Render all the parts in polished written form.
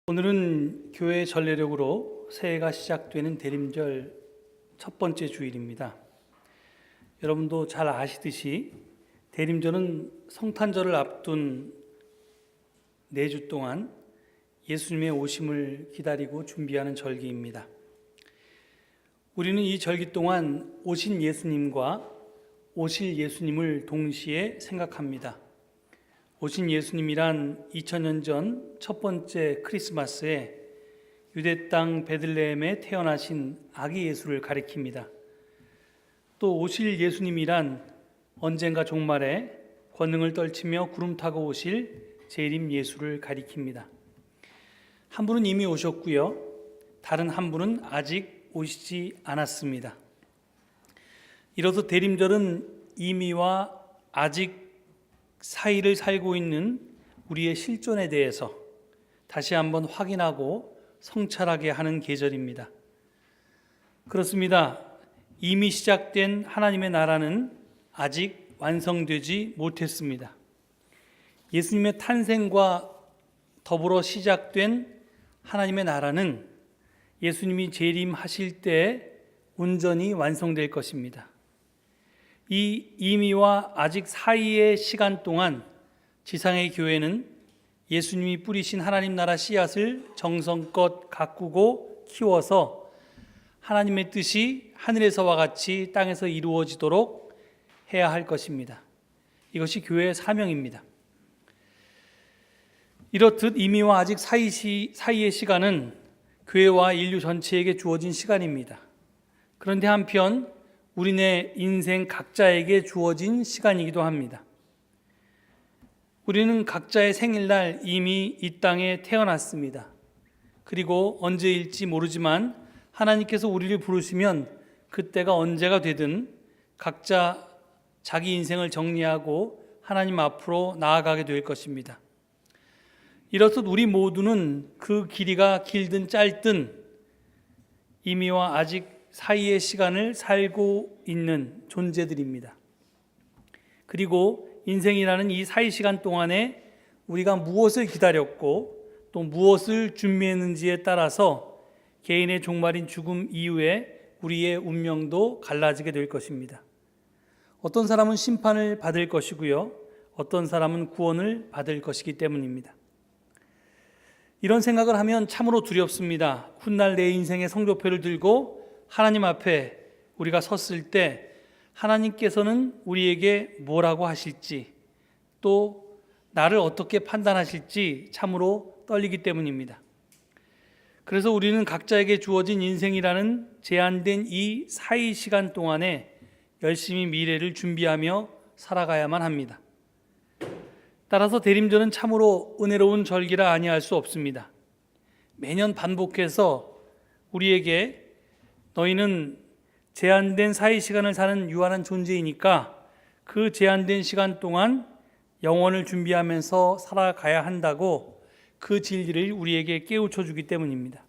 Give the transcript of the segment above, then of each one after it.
오늘은 교회 전례력으로 새해가 시작되는 대림절 첫 번째 주일입니다. 여러분도 잘 아시듯이 대림절은 성탄절을 앞둔 4주 동안 예수님의 오심을 기다리고 준비하는 절기입니다. 우리는 이 절기 동안 오신 예수님과 오실 예수님을 동시에 생각합니다. 오신 예수님이란 2000년 전 첫 번째 크리스마스에 유대 땅 베들레헴에 태어나신 아기 예수를 가리킵니다. 또 오실 예수님이란 언젠가 종말에 권능을 떨치며 구름 타고 오실 재림 예수를 가리킵니다. 한 분은 이미 오셨고요. 다른 한 분은 아직 오시지 않았습니다. 이로써 대림절은 이미와 아직 사이를 살고 있는 우리의 실존에 대해서 다시 한번 확인하고 성찰하게 하는 계절입니다. 그렇습니다. 이미 시작된 하나님의 나라는 아직 완성되지 못했습니다. 예수님의 탄생과 더불어 시작된 하나님의 나라는 예수님이 재림하실 때 온전히 완성될 것입니다. 이 이미와 아직 사이의 시간 동안 지상의 교회는 예수님이 뿌리신 하나님 나라 씨앗을 정성껏 가꾸고 키워서 하나님의 뜻이 하늘에서와 같이 땅에서 이루어지도록 해야 할 것입니다. 이것이 교회의 사명입니다. 이렇듯 이미와 아직 사이의 시간은 교회와 인류 전체에게 주어진 시간입니다. 그런데 한편 우리네 인생 각자에게 주어진 시간이기도 합니다. 우리는 각자의 생일날 이미 이 땅에 태어났습니다. 그리고 언제일지 모르지만 하나님께서 우리를 부르시면 그때가 언제가 되든 각자 자기 인생을 정리하고 하나님 앞으로 나아가게 될 것입니다. 이렇듯 우리 모두는 그 길이가 길든 짧든 이미와 아직 사이의 시간을 살고 있는 존재들입니다. 그리고 인생이라는 이 사이 시간 동안에 우리가 무엇을 기다렸고 또 무엇을 준비했는지에 따라서 개인의 종말인 죽음 이후에 우리의 운명도 갈라지게 될 것입니다. 어떤 사람은 심판을 받을 것이고요. 어떤 사람은 구원을 받을 것이기 때문입니다. 이런 생각을 하면 참으로 두렵습니다. 훗날 내 인생의 성적표를 들고 하나님 앞에 우리가 섰을 때 하나님께서는 우리에게 뭐라고 하실지 또 나를 어떻게 판단하실지 참으로 떨리기 때문입니다. 그래서 우리는 각자에게 주어진 인생이라는 제한된 이 사이 시간 동안에 열심히 미래를 준비하며 살아가야만 합니다. 따라서 대림절은 참으로 은혜로운 절기라 아니할 수 없습니다. 매년 반복해서 우리에게 너희는 제한된 사이 시간을 사는 유한한 존재이니까 그 제한된 시간 동안 영혼을 준비하면서 살아가야 한다고 그 진리를 우리에게 깨우쳐 주기 때문입니다.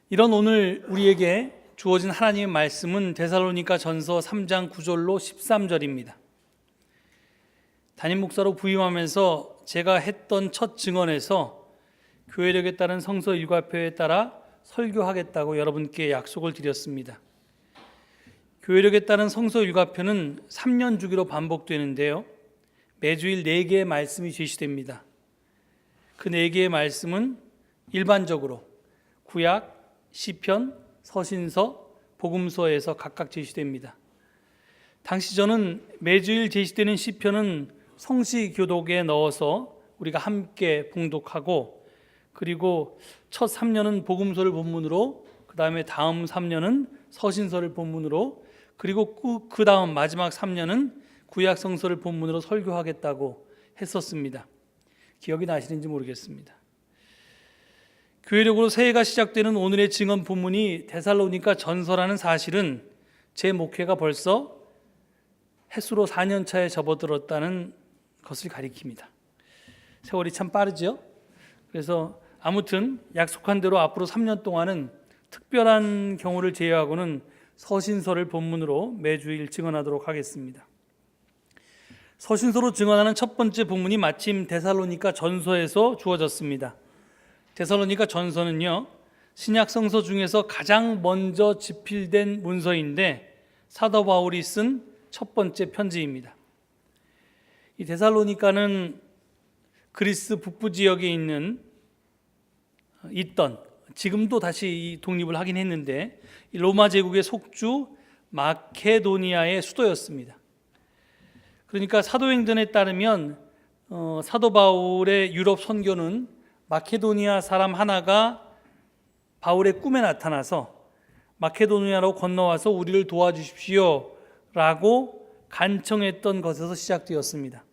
이런 오늘 우리에게 주어진 하나님의 말씀은 데살로니가 전서 3장 9절로 13절입니다. 담임 목사로 부임하면서 제가 했던 첫 증언에서 교회력에 따른 성서 일과표에 따라 설교하겠다고 여러분께 약속을 드렸습니다. 교회력에 따른 성서 일과표는 3년 주기로 반복되는데요. 매주일 4개의 말씀이 제시됩니다. 그 4개의 말씀은 일반적으로 구약, 시편, 서신서, 복음서에서 각각 제시됩니다. 당시 저는 매주일 제시되는 시편은 성시교독에 넣어서 우리가 함께 봉독하고 그리고 첫 3년은 복음서를 본문으로 그 다음에 다음 3년은 서신서를 본문으로 그리고 그 다음 마지막 3년은 구약 성서를 본문으로 설교하겠다고 했었습니다. 기억이 나시는지 모르겠습니다. 교회력으로 새해가 시작되는 오늘의 증언 본문이 데살로니가 전서라는 사실은 제 목회가 벌써 햇수로 4년 차에 접어들었다는 것을 가리킵니다. 세월이 참 빠르죠? 그래서 아무튼 약속한 대로 앞으로 3년 동안은 특별한 경우를 제외하고는 서신서를 본문으로 매주일 증언하도록 하겠습니다. 서신서로 증언하는 첫 번째 본문이 마침 데살로니가 전서에서 주어졌습니다. 데살로니가 전서는요, 신약 성서 중에서 가장 먼저 집필된 문서인데 사도 바울이 쓴 첫 번째 편지입니다. 이 데살로니가는 그리스 북부 지역에 있던 지금도 다시 독립을 하긴 했는데 로마 제국의 속주 마케도니아의 수도였습니다. 그러니까 사도행전에 따르면 사도 바울의 유럽 선교는 마케도니아 사람 하나가 바울의 꿈에 나타나서 마케도니아로 건너와서 우리를 도와주십시오 라고 간청했던 것에서 시작되었습니다.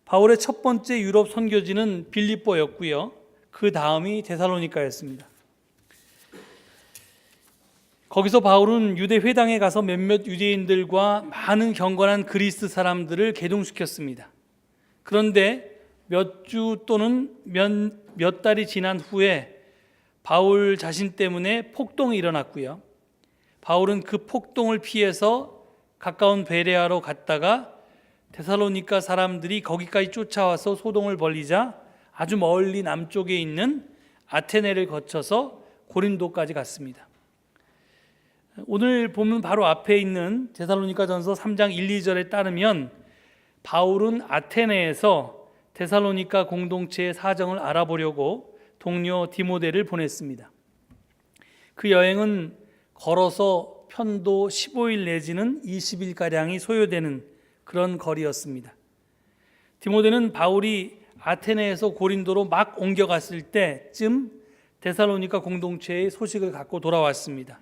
바울의 첫 번째 유럽 선교지는 빌립보였고요. 그 다음이 데살로니가였습니다. 거기서 바울은 유대 회당에 가서 몇몇 유대인들과 많은 경건한 그리스 사람들을 개동시켰습니다. 그런데 몇 주 또는 몇 달이 지난 후에 바울 자신 때문에 폭동이 일어났고요. 바울은 그 폭동을 피해서 가까운 베레아로 갔다가 데살로니가 사람들이 거기까지 쫓아와서 소동을 벌이자 아주 멀리 남쪽에 있는 아테네를 거쳐서 고린도까지 갔습니다. 오늘 본문 바로 앞에 있는 데살로니가전서 3장 1, 2절에 따르면 바울은 아테네에서 데살로니가 공동체의 사정을 알아보려고 동료 디모데를 보냈습니다. 그 여행은 걸어서 편도 15일 내지는 20일가량이 소요되는 그런 거리였습니다. 디모데는 바울이 아테네에서 고린도로 막 옮겨갔을 때쯤 데살로니가 공동체의 소식을 갖고 돌아왔습니다.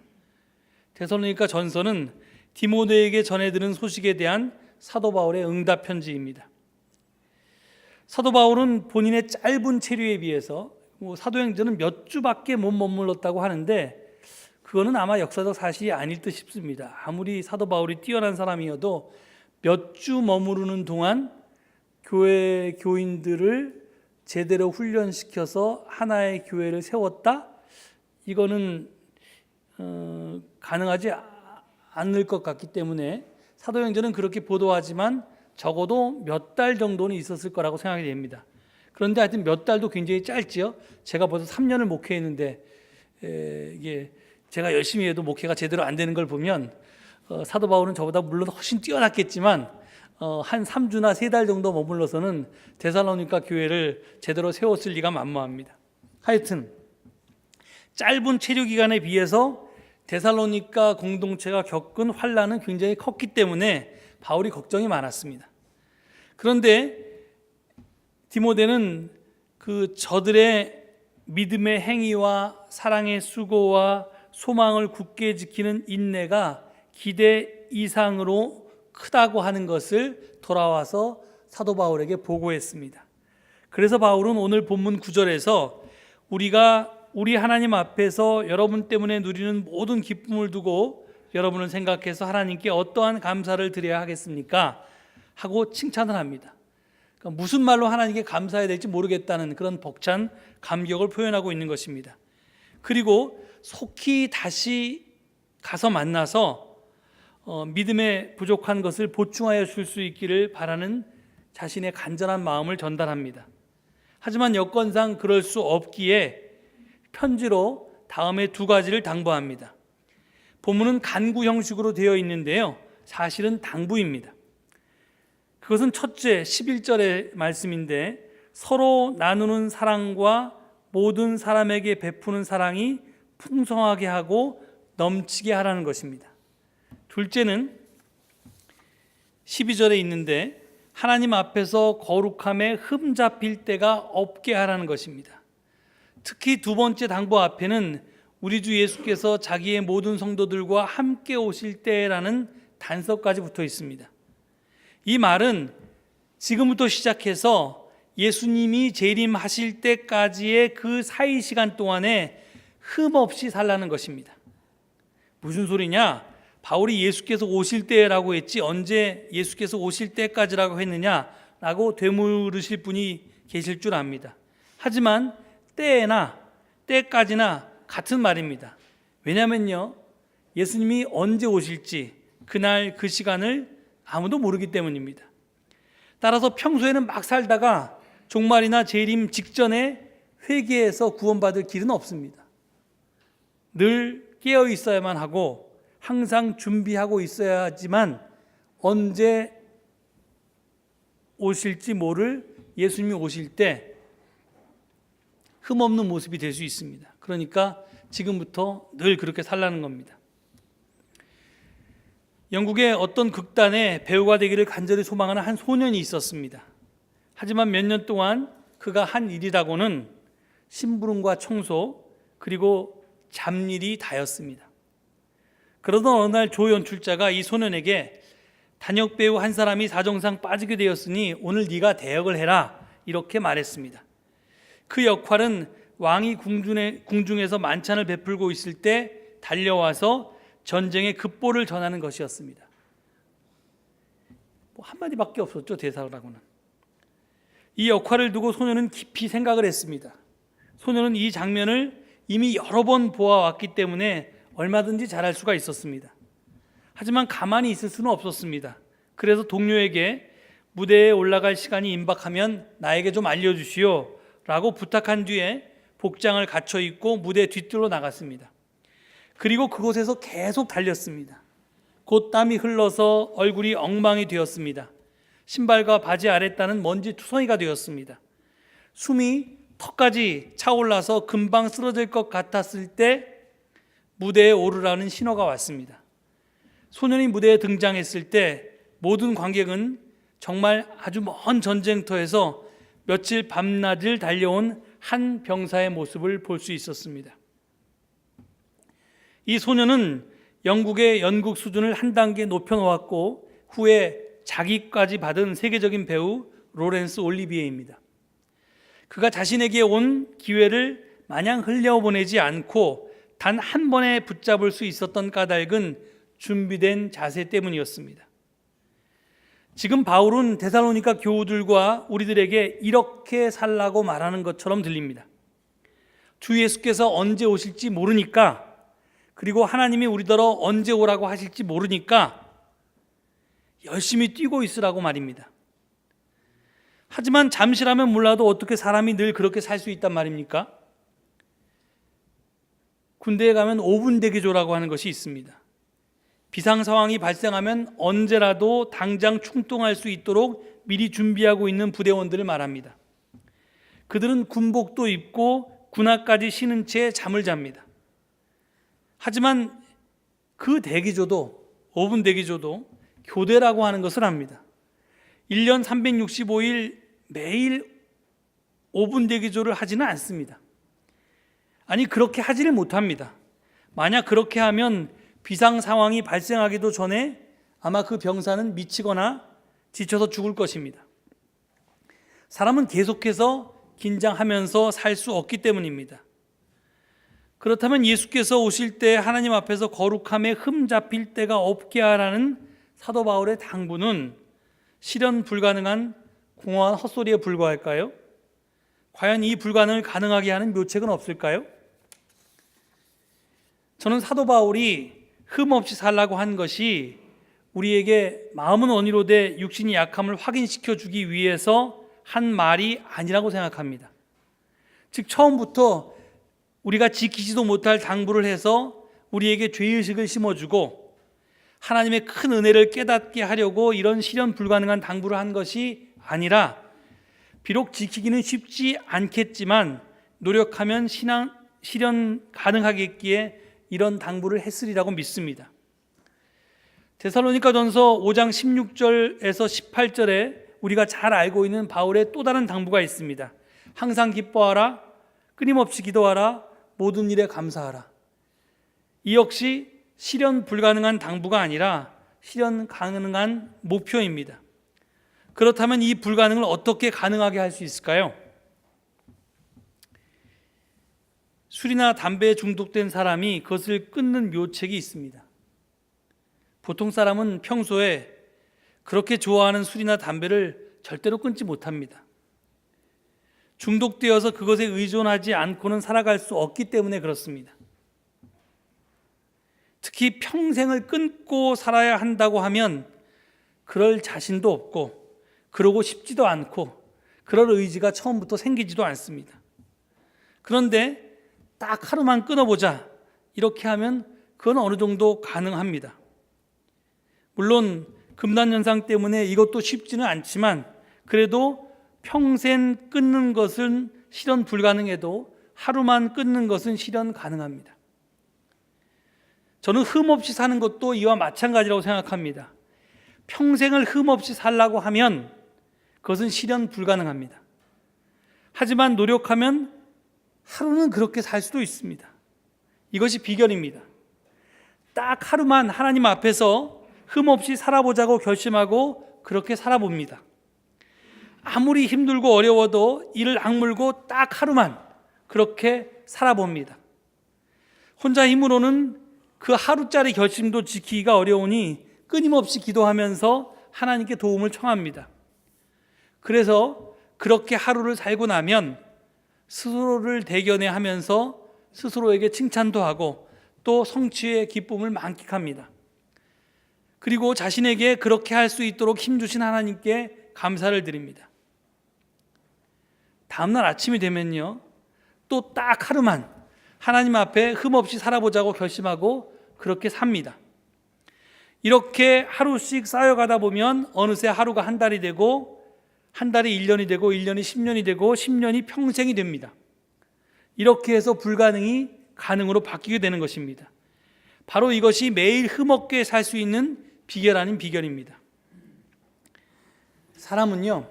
데살로니가 전서는 디모데에게 전해들은 소식에 대한 사도 바울의 응답 편지입니다. 사도 바울은 본인의 짧은 체류에 비해서 사도행전은 몇 주밖에 못 머물렀다고 하는데 그거는 아마 역사적 사실이 아닐 듯 싶습니다. 아무리 사도 바울이 뛰어난 사람이어도 몇 주 머무르는 동안 교회 교인들을 제대로 훈련시켜서 하나의 교회를 세웠다? 이거는 가능하지 않을 것 같기 때문에 사도행전은 그렇게 보도하지만 적어도 몇 달 정도는 있었을 거라고 생각이 됩니다. 그런데 하여튼 몇 달도 굉장히 짧지요. 제가 벌써 3년을 목회했는데 이게 제가 열심히 해도 목회가 제대로 안 되는 걸 보면 사도 바울은 저보다 물론 훨씬 뛰어났겠지만 한 3주나 3달 정도 머물러서는 데살로니가 교회를 제대로 세웠을 리가 만무합니다. 하여튼 짧은 체류 기간에 비해서 데살로니가 공동체가 겪은 환난은 굉장히 컸기 때문에 바울이 걱정이 많았습니다. 그런데 디모데는 그 저들의 믿음의 행위와 사랑의 수고와 소망을 굳게 지키는 인내가 기대 이상으로 크다고 하는 것을 돌아와서 사도 바울에게 보고했습니다. 그래서 바울은 오늘 본문 9절에서 우리가 우리 하나님 앞에서 여러분 때문에 누리는 모든 기쁨을 두고 여러분을 생각해서 하나님께 어떠한 감사를 드려야 하겠습니까? 하고 칭찬을 합니다. 그러니까 무슨 말로 하나님께 감사해야 될지 모르겠다는 그런 벅찬 감격을 표현하고 있는 것입니다. 그리고 속히 다시 가서 만나서 믿음에 부족한 것을 보충하여 줄 수 있기를 바라는 자신의 간절한 마음을 전달합니다. 하지만 여건상 그럴 수 없기에 편지로 다음에 두 가지를 당부합니다. 본문은 간구 형식으로 되어 있는데요, 사실은 당부입니다. 그것은 첫째 11절의 말씀인데 서로 나누는 사랑과 모든 사람에게 베푸는 사랑이 풍성하게 하고 넘치게 하라는 것입니다. 둘째는 12절에 있는데 하나님 앞에서 거룩함에 흠잡힐 때가 없게 하라는 것입니다. 특히 두 번째 당부 앞에는 우리 주 예수께서 자기의 모든 성도들과 함께 오실 때라는 단서까지 붙어 있습니다. 이 말은 지금부터 시작해서 예수님이 재림하실 때까지의 그 사이 시간 동안에 흠 없이 살라는 것입니다. 무슨 소리냐? 바울이 예수께서 오실 때라고 했지 언제 예수께서 오실 때까지라고 했느냐라고 되물으실 분이 계실 줄 압니다. 하지만 때까지나 같은 말입니다. 왜냐면요, 예수님이 언제 오실지 그날 그 시간을 아무도 모르기 때문입니다. 따라서 평소에는 막 살다가 종말이나 재림 직전에 회개해서 구원받을 길은 없습니다. 늘 깨어 있어야만 하고 항상 준비하고 있어야 하지만 언제 오실지 모를 예수님이 오실 때 흠없는 모습이 될 수 있습니다. 그러니까 지금부터 늘 그렇게 살라는 겁니다. 영국의 어떤 극단에 배우가 되기를 간절히 소망하는 한 소년이 있었습니다. 하지만 몇 년 동안 그가 한 일이라고는 심부름과 청소 그리고 잡일이 다였습니다. 그러던 어느 날 조 연출자가 이 소년에게 단역 배우 한 사람이 사정상 빠지게 되었으니 오늘 네가 대역을 해라 이렇게 말했습니다. 그 역할은 왕이 궁중에서 만찬을 베풀고 있을 때 달려와서 전쟁의 급보를 전하는 것이었습니다. 한마디밖에 없었죠, 대사라고는. 이 역할을 두고 소년은 깊이 생각을 했습니다. 소년은 이 장면을 이미 여러 번 보아왔기 때문에 얼마든지 잘할 수가 있었습니다. 하지만 가만히 있을 수는 없었습니다. 그래서 동료에게 무대에 올라갈 시간이 임박하면 나에게 좀 알려주시오 라고 부탁한 뒤에 복장을 갖춰 입고 무대 뒤뜰로 나갔습니다. 그리고 그곳에서 계속 달렸습니다. 곧 땀이 흘러서 얼굴이 엉망이 되었습니다. 신발과 바지 아랫단은 먼지 투성이가 되었습니다. 숨이 턱까지 차올라서 금방 쓰러질 것 같았을 때 무대에 오르라는 신호가 왔습니다. 소년이 무대에 등장했을 때 모든 관객은 정말 아주 먼 전쟁터에서 며칠 밤낮을 달려온 한 병사의 모습을 볼 수 있었습니다. 이 소년은 영국의 연극 수준을 한 단계 높여놓았고 후에 자기까지 받은 세계적인 배우 로렌스 올리비에입니다. 그가 자신에게 온 기회를 마냥 흘려보내지 않고 단 한 번에 붙잡을 수 있었던 까닭은 준비된 자세 때문이었습니다. 지금 바울은 데살로니가 교우들과 우리들에게 이렇게 살라고 말하는 것처럼 들립니다. 주 예수께서 언제 오실지 모르니까, 그리고 하나님이 우리더러 언제 오라고 하실지 모르니까 열심히 뛰고 있으라고 말입니다. 하지만 잠시라면 몰라도 어떻게 사람이 늘 그렇게 살 수 있단 말입니까? 군대에 가면 5분 대기조라고 하는 것이 있습니다. 비상 상황이 발생하면 언제라도 당장 출동할 수 있도록 미리 준비하고 있는 부대원들을 말합니다. 그들은 군복도 입고 군화까지 신은 채 잠을 잡니다. 하지만 그 대기조도 5분 대기조도 교대라고 하는 것을 압니다. 1년 365일 매일 5분 대기조를 하지는 않습니다. 아니, 그렇게 하지를 못합니다. 만약 그렇게 하면 비상 상황이 발생하기도 전에 아마 그 병사는 미치거나 지쳐서 죽을 것입니다. 사람은 계속해서 긴장하면서 살 수 없기 때문입니다. 그렇다면 예수께서 오실 때 하나님 앞에서 거룩함에 흠 잡힐 때가 없게 하라는 사도 바울의 당부는 실현 불가능한 공허한 헛소리에 불과할까요? 과연 이 불가능을 가능하게 하는 묘책은 없을까요? 저는 사도 바울이 흠 없이 살라고 한 것이 우리에게 마음은 원이로되 육신이 약함을 확인시켜 주기 위해서 한 말이 아니라고 생각합니다. 즉, 처음부터 우리가 지키지도 못할 당부를 해서 우리에게 죄의식을 심어주고 하나님의 큰 은혜를 깨닫게 하려고 이런 실현 불가능한 당부를 한 것이 아니라, 비록 지키기는 쉽지 않겠지만 노력하면 실현 가능하겠기에 이런 당부를 했으리라고 믿습니다. 데살로니가전서 5장 16절에서 18절에 우리가 잘 알고 있는 바울의 또 다른 당부가 있습니다. 항상 기뻐하라, 끊임없이 기도하라, 모든 일에 감사하라. 이 역시 실현 불가능한 당부가 아니라 실현 가능한 목표입니다. 그렇다면 이 불가능을 어떻게 가능하게 할 수 있을까요? 술이나 담배에 중독된 사람이 그것을 끊는 묘책이 있습니다. 보통 사람은 평소에 그렇게 좋아하는 술이나 담배를 절대로 끊지 못합니다. 중독되어서 그것에 의존하지 않고는 살아갈 수 없기 때문에 그렇습니다. 특히 평생을 끊고 살아야 한다고 하면 그럴 자신도 없고 그러고 싶지도 않고 그럴 의지가 처음부터 생기지도 않습니다. 그런데 딱 하루만 끊어보자 이렇게 하면 그건 어느 정도 가능합니다. 물론 금단현상 때문에 이것도 쉽지는 않지만 그래도 평생 끊는 것은 실현 불가능해도 하루만 끊는 것은 실현 가능합니다. 저는 흠없이 사는 것도 이와 마찬가지라고 생각합니다. 평생을 흠없이 살라고 하면 그것은 실현 불가능합니다. 하지만 노력하면 하루는 그렇게 살 수도 있습니다. 이것이 비결입니다. 딱 하루만 하나님 앞에서 흠없이 살아보자고 결심하고 그렇게 살아봅니다. 아무리 힘들고 어려워도 이를 악물고 딱 하루만 그렇게 살아봅니다. 혼자 힘으로는 그 하루짜리 결심도 지키기가 어려우니 끊임없이 기도하면서 하나님께 도움을 청합니다. 그래서 그렇게 하루를 살고 나면 스스로를 대견해하면서 스스로에게 칭찬도 하고 또 성취의 기쁨을 만끽합니다. 그리고 자신에게 그렇게 할 수 있도록 힘주신 하나님께 감사를 드립니다. 다음날 아침이 되면요, 또 딱 하루만 하나님 앞에 흠없이 살아보자고 결심하고 그렇게 삽니다. 이렇게 하루씩 쌓여가다 보면 어느새 하루가 한 달이 되고 한 달이 1년이 되고 1년이 10년이 되고 10년이 평생이 됩니다. 이렇게 해서 불가능이 가능으로 바뀌게 되는 것입니다. 바로 이것이 매일 흠없게 살 수 있는 비결 아닌 비결입니다. 사람은요,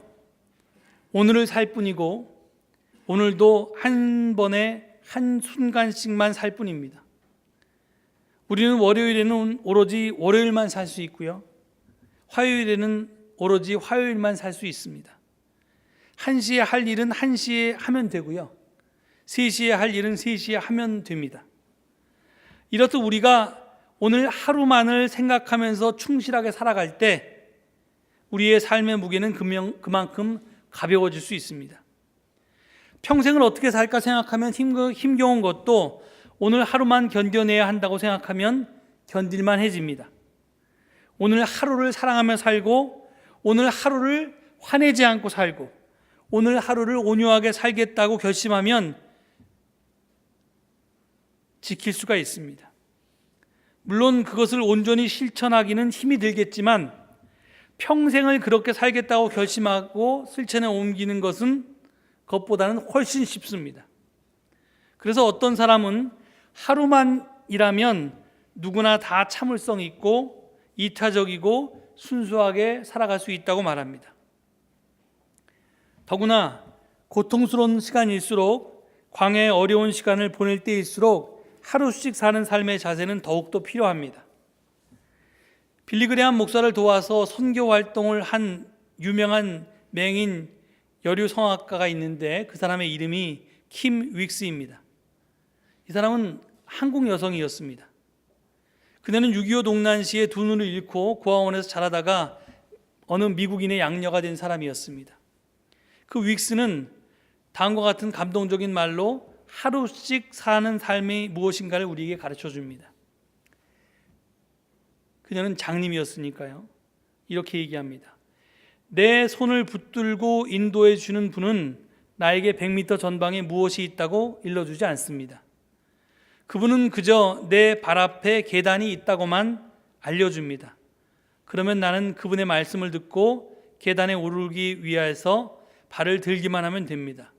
오늘을 살 뿐이고 오늘도 한 번에 한 순간씩만 살 뿐입니다. 우리는 월요일에는 오로지 월요일만 살 수 있고요, 화요일에는 오로지 화요일만 살 수 있습니다. 1시에 할 일은 1시에 하면 되고요, 3시에 할 일은 3시에 하면 됩니다. 이렇듯 우리가 오늘 하루만을 생각하면서 충실하게 살아갈 때 우리의 삶의 무게는 그만큼 가벼워질 수 있습니다. 평생을 어떻게 살까 생각하면 힘겨운 것도 오늘 하루만 견뎌내야 한다고 생각하면 견딜만 해집니다. 오늘 하루를 사랑하며 살고 오늘 하루를 화내지 않고 살고 오늘 하루를 온유하게 살겠다고 결심하면 지킬 수가 있습니다. 물론 그것을 온전히 실천하기는 힘이 들겠지만 평생을 그렇게 살겠다고 결심하고 실천에 옮기는 것은 그것보다는 훨씬 쉽습니다. 그래서 어떤 사람은 하루만 일하면 누구나 다 참을성 있고 이타적이고 순수하게 살아갈 수 있다고 말합니다. 더구나 고통스러운 시간일수록 광야의 어려운 시간을 보낼 때일수록 하루씩 사는 삶의 자세는 더욱더 필요합니다. 빌리그레함 목사를 도와서 선교 활동을 한 유명한 맹인 여류 성악가가 있는데 그 사람의 이름이 킴 윅스입니다. 이 사람은 한국 여성이었습니다. 그녀는 6.25 동란 시에 두 눈을 잃고 고아원에서 자라다가 어느 미국인의 양녀가 된 사람이었습니다. 그 윅스는 다음과 같은 감동적인 말로 하루씩 사는 삶이 무엇인가를 우리에게 가르쳐 줍니다. 그녀는 장님이었으니까요. 이렇게 얘기합니다. 내 손을 붙들고 인도해 주는 분은 나에게 100m 전방에 무엇이 있다고 일러주지 않습니다. 그분은 그저 내 발 앞에 계단이 있다고만 알려줍니다. 그러면 나는 그분의 말씀을 듣고 계단에 오르기 위해서 발을 들기만 하면 됩니다.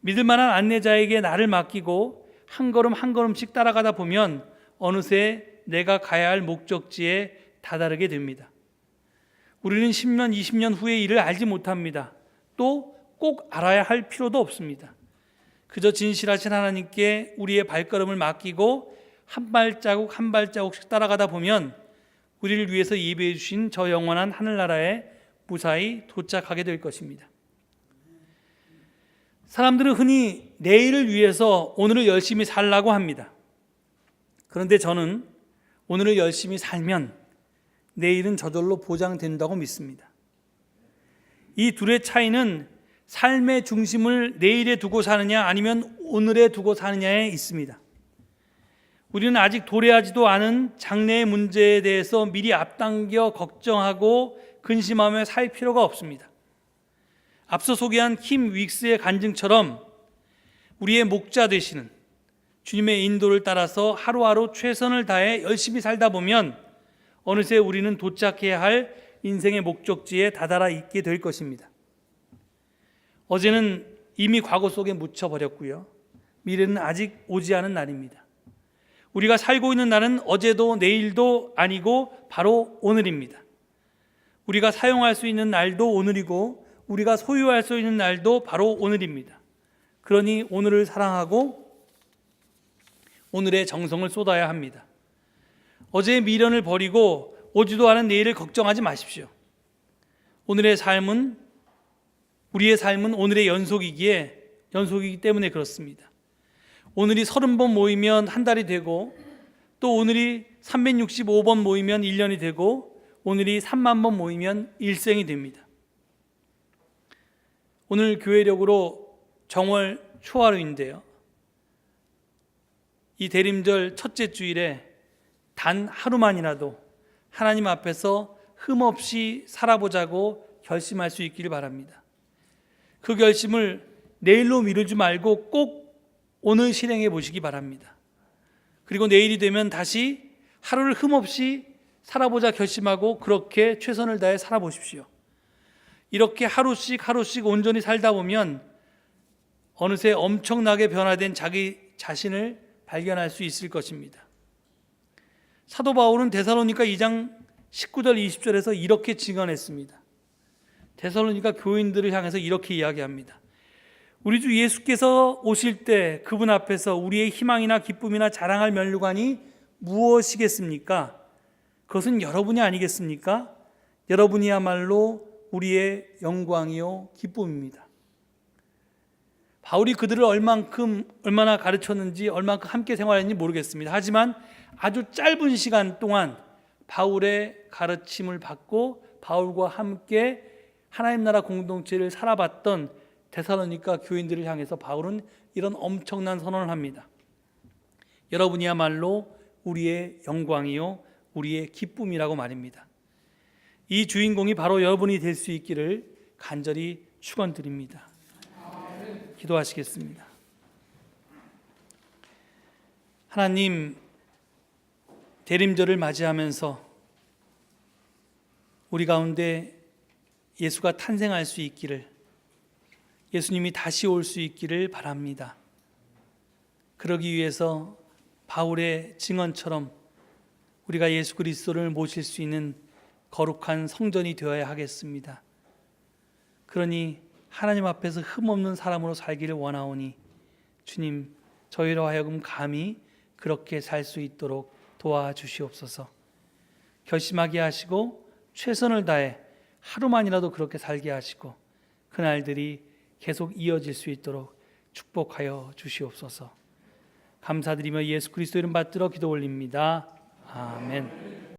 믿을 만한 안내자에게 나를 맡기고 한 걸음 한 걸음씩 따라가다 보면 어느새 내가 가야 할 목적지에 다다르게 됩니다. 우리는 10년, 20년 후의 일을 알지 못합니다. 또 꼭 알아야 할 필요도 없습니다. 그저 진실하신 하나님께 우리의 발걸음을 맡기고 한 발자국 한 발자국씩 따라가다 보면 우리를 위해서 예비해 주신 저 영원한 하늘나라에 무사히 도착하게 될 것입니다. 사람들은 흔히 내일을 위해서 오늘을 열심히 살라고 합니다. 그런데 저는 오늘을 열심히 살면 내일은 저절로 보장된다고 믿습니다. 이 둘의 차이는 삶의 중심을 내일에 두고 사느냐 아니면 오늘에 두고 사느냐에 있습니다. 우리는 아직 도래하지도 않은 장래의 문제에 대해서 미리 앞당겨 걱정하고 근심하며 살 필요가 없습니다. 앞서 소개한 킴 윅스의 간증처럼 우리의 목자 되시는 주님의 인도를 따라서 하루하루 최선을 다해 열심히 살다 보면 어느새 우리는 도착해야 할 인생의 목적지에 다다라 있게 될 것입니다. 어제는 이미 과거 속에 묻혀버렸고요. 미래는 아직 오지 않은 날입니다. 우리가 살고 있는 날은 어제도 내일도 아니고 바로 오늘입니다. 우리가 사용할 수 있는 날도 오늘이고 우리가 소유할 수 있는 날도 바로 오늘입니다. 그러니 오늘을 사랑하고 오늘의 정성을 쏟아야 합니다. 어제의 미련을 버리고 오지도 않은 내일을 걱정하지 마십시오. 우리의 삶은 오늘의 연속이기 때문에 그렇습니다. 오늘이 30번 모이면 한 달이 되고 또 오늘이 365번 모이면 1년이 되고 오늘이 3만 번 모이면 일생이 됩니다. 오늘 교회력으로 정월 초하루인데요. 이 대림절 첫째 주일에 단 하루만이라도 하나님 앞에서 흠없이 살아보자고 결심할 수 있기를 바랍니다. 그 결심을 내일로 미루지 말고 꼭 오늘 실행해 보시기 바랍니다. 그리고 내일이 되면 다시 하루를 흠없이 살아보자 결심하고 그렇게 최선을 다해 살아보십시오. 이렇게 하루씩 온전히 살다 보면 어느새 엄청나게 변화된 자기 자신을 발견할 수 있을 것입니다. 사도 바울은 데살로니가 2장 19절 20절에서 이렇게 증언했습니다. 데살로니가 교인들을 향해서 이렇게 이야기합니다. 우리 주 예수께서 오실 때 그분 앞에서 우리의 희망이나 기쁨이나 자랑할 면류관이 무엇이겠습니까? 그것은 여러분이 아니겠습니까? 여러분이야말로 우리의 영광이요 기쁨입니다. 바울이 그들을 얼마나 가르쳤는지 얼만큼 함께 생활했는지 모르겠습니다. 하지만 아주 짧은 시간 동안 바울의 가르침을 받고 바울과 함께 하나님 나라 공동체를 살아봤던 데살로니가 교인들을 향해서 바울은 이런 엄청난 선언을 합니다. 여러분이야말로 우리의 영광이요 우리의 기쁨이라고 말입니다. 이 주인공이 바로 여러분이 될 수 있기를 간절히 축원드립니다. 기도하시겠습니다. 하나님, 대림절을 맞이하면서 우리 가운데 예수가 탄생할 수 있기를, 예수님이 다시 올 수 있기를 바랍니다. 그러기 위해서 바울의 증언처럼 우리가 예수 그리스도를 모실 수 있는 거룩한 성전이 되어야 하겠습니다. 그러니 하나님 앞에서 흠없는 사람으로 살기를 원하오니 주님, 저희로 하여금 감히 그렇게 살 수 있도록 도와주시옵소서. 결심하게 하시고 최선을 다해 하루만이라도 그렇게 살게 하시고 그날들이 계속 이어질 수 있도록 축복하여 주시옵소서. 감사드리며 예수 그리스도 이름 받들어 기도 올립니다. 아멘.